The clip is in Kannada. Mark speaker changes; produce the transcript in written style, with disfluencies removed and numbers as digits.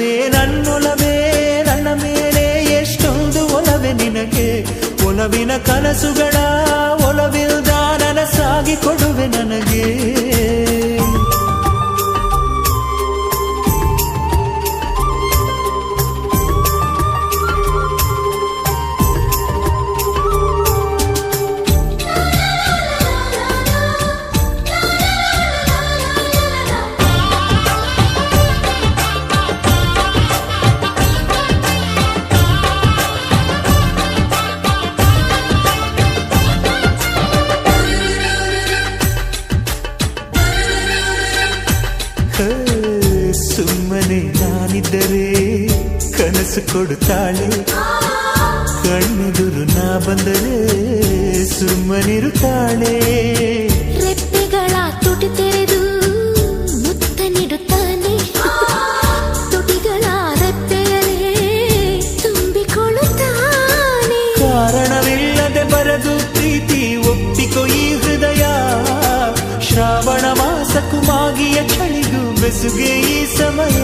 Speaker 1: ಒಲವೇ ನನ್ನೊಲವೇ ನನ್ನ ಮೇಲೆ ಎಷ್ಟೊಂದು ಒಲವೇ ನಿನಗೆ ಒಲವಿನ ಕನಸುಗಳ ಒಲವಿಲ್ದ ನನಸಾಗಿ ಕೊಡುವೆ ನನಗೆ ಸುಮ್ಮನೆ ನಾನಿದ್ದರೆ ಕನಸು ಕೊಡುತ್ತಾಳೆ ಕಣ್ಣೆದುರು ನಾ ಬಂದರೆ ಸುಮ್ಮನಿರುತ್ತಾಳೆ
Speaker 2: ರೆಪ್ಪೆಗಳ ತುಟಿ ತೆರೆದು ಮುತ್ತ ನೀಡುತ್ತಾನೆ ತುಟಿಗಳ ರೆಪ್ಪೆಯಲೇ ತುಂಬಿಕೊಳ್ಳುತ್ತಾನೆ
Speaker 1: ಕಾರಣವಿಲ್ಲದೆ ಬರದು ಪ್ರೀತಿ ಒಪ್ಪಿಕೊ ಈ ಹೃದಯ ಶ್ರಾವಣ ಮಾಸಕ್ಕೂ ಮಾಗಿಯ ಚಳಿಗೂ ಬೆಸುಗೆ ಈ ಸಮಯ